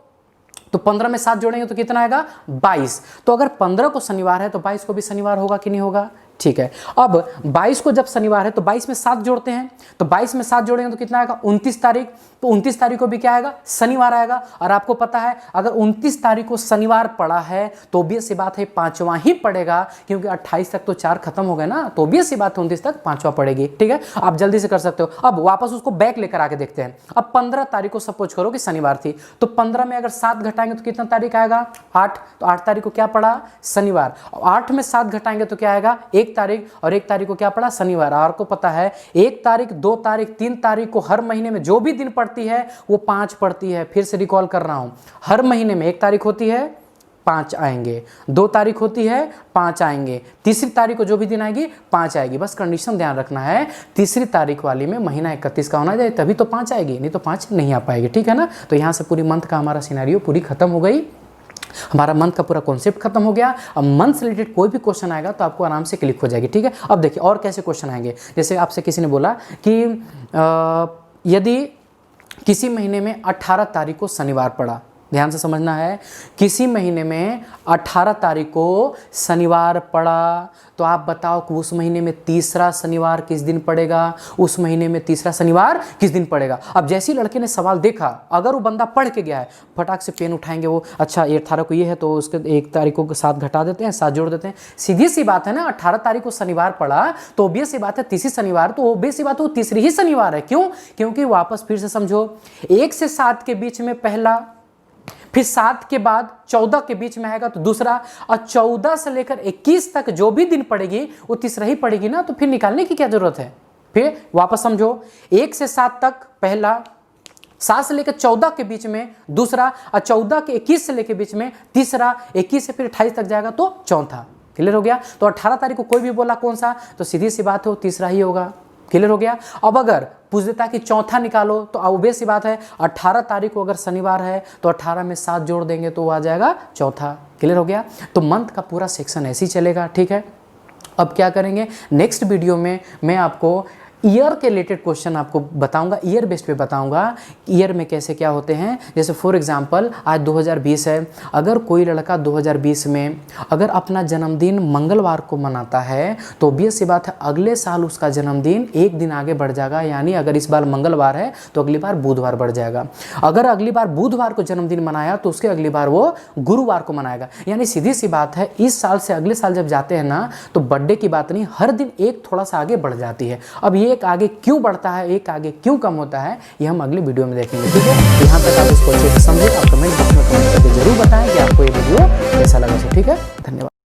तो 15 में 7 जोड़ेंगे तो कितना आएगा? 22। तो अगर 15 को शनिवार है तो 22 को भी शनिवार होगा कि नहीं होगा? ठीक है, अब 22 को जब शनिवार है तो 22 में 7 जोड़ते हैं, तो 22 में 7 जोड़ेंगे तो कितना आएगा? 29 तारीख। तो 29 तारीख को भी क्या आएगा? शनिवार आएगा। और आपको पता है अगर 29 तारीख को शनिवार पड़ा है तो ऑब्वियस सी बात है 5वां ही पड़ेगा, क्योंकि 28 तक तो 4 खत्म हो गए ना, तो ऑब्वियस सी बात है 29 तक 5वां पड़ेगी। ठीक है, आप जल्दी से कर सकते हो। अब वापस उसको बैक लेकर आके देखते हैं। अब 15 तारीख को सपोज करो कि शनिवार थी, तो 15 में अगर 7 घटाएंगे तो कितना तारीख आएगा? 8। तो 8 तारीख को क्या पड़ा? शनिवार। 8 में 7 घटाएंगे तो क्या आएगा? 1 तारीख, और 1 तारीख को क्या पड़ा? शनिवार। और आपको पता है 1 तारीख, 2 तारीख, 3 तारीख को हर महीने में जो भी दिन पड़ती है वो 5 पड़ती है। फिर से रिकॉल कर रहा हूं, हर महीने में 1 तारीख होती है 5 आएंगे, 2 तारीख होती है 5 आएंगे, तीसरी तारीख को जो भी दिन आएगी 5 आएगी। बस कंडीशन ध्यान रखना है, तीसरी तारीख वाली में महीना 31 का होना चाहिए, तभी तो 5 आएगी, नहीं तो 5 नहीं आ पाएगी। ठीक है ना। तो यहाँ से पूरी मंथ का हमारा सिनेरियो पूरी खत्म हो गई, हमारा मंथ का पूरा कॉन्सेप्ट खत्म हो गया। अब मंथ से रिलेटेड कोई भी क्वेश्चन आएगा तो आपको आराम से क्लिक हो जाएगी। ठीक है, अब देखिए और कैसे क्वेश्चन आएंगे। जैसे आपसे किसी ने बोला कि यदि किसी महीने में 18 तारीख को शनिवार पड़ा, ध्यान से समझना है, किसी महीने में 18 तारीख को शनिवार पड़ा, तो आप बताओ कि उस महीने में तीसरा शनिवार किस दिन पड़ेगा? उस महीने में तीसरा शनिवार किस दिन पड़ेगा? अब जैसे ही लड़के ने सवाल देखा, अगर वो बंदा पढ़ के गया है, फटाक से पेन उठाएंगे वो, अच्छा 18 को ये है तो उसके 1 तारीख को 7 घटा देते हैं, 7 जोड़ देते हैं। सीधी सी बात है ना, 18 तारीख को शनिवार पड़ा तो ऑब्वियस सी बात है तीसरी शनिवार, तो ऑब्वियस सी बात है वो तीसरी ही शनिवार है। क्यों? क्योंकि वापस फिर से समझो, 1 से 7 के बीच में पहला, फिर 7 के बाद 14 के बीच में आएगा तो दूसरा, और 14 से लेकर 21 तक जो भी दिन पड़ेगी वो तीसरा ही पड़ेगी ना, तो फिर निकालने की क्या जरूरत है? फिर वापस समझो, 1 से 7 तक पहला, 7 से लेकर 14 के बीच में दूसरा, और 14 के 21 से लेकर बीच में तीसरा, 21 से फिर 28 तक जाएगा तो चौथा। क्लियर हो गया। तो 18 तारीख को कोई भी बोला कौन सा, तो सीधी सी बात है वो तीसरा ही होगा। क्लियर हो गया। अब अगर पूछ देता कि चौथा निकालो तो ऑब्वियस सी बात है 18 तारीख को अगर शनिवार है तो 18 में 7 जोड़ देंगे तो वो आ जाएगा चौथा। क्लियर हो गया। तो मंथ का पूरा सेक्शन ऐसे ही चलेगा। ठीक है। अब क्या करेंगे, नेक्स्ट वीडियो में मैं आपको ईयर के रिलेटेड क्वेश्चन आपको बताऊंगा, ईयर बेस्ड पे बताऊंगा ईयर में कैसे क्या होते हैं। जैसे फॉर एग्जांपल आज 2020 है, अगर कोई लड़का 2020 में अगर अपना जन्मदिन मंगलवार को मनाता है तो ऑब्वियस सी बात है अगले साल उसका जन्मदिन एक दिन आगे बढ़ जाएगा। यानी अगर इस बार मंगलवार है तो अगली बार बुधवार बढ़ जाएगा। अगर अगली बार बुधवार को जन्मदिन मनाया तो उसके अगली बार वो गुरुवार को मनाएगा। यानी सीधी सी बात है इस साल से अगले साल जब जाते हैं ना तो बर्थडे की बात नहीं, हर दिन एक थोड़ा सा आगे बढ़ जाती है। अब ये एक आगे क्यों बढ़ता है, एक आगे क्यों कम होता है, ये हम अगली वीडियो में देखेंगे। ठीक है। यहाँ तक आप इसको अच्छे से समझे, आप कमेंट बॉक्स में कमेंट करके जरूर बताएं कि आपको ये वीडियो कैसा लगा। ठीक है, धन्यवाद।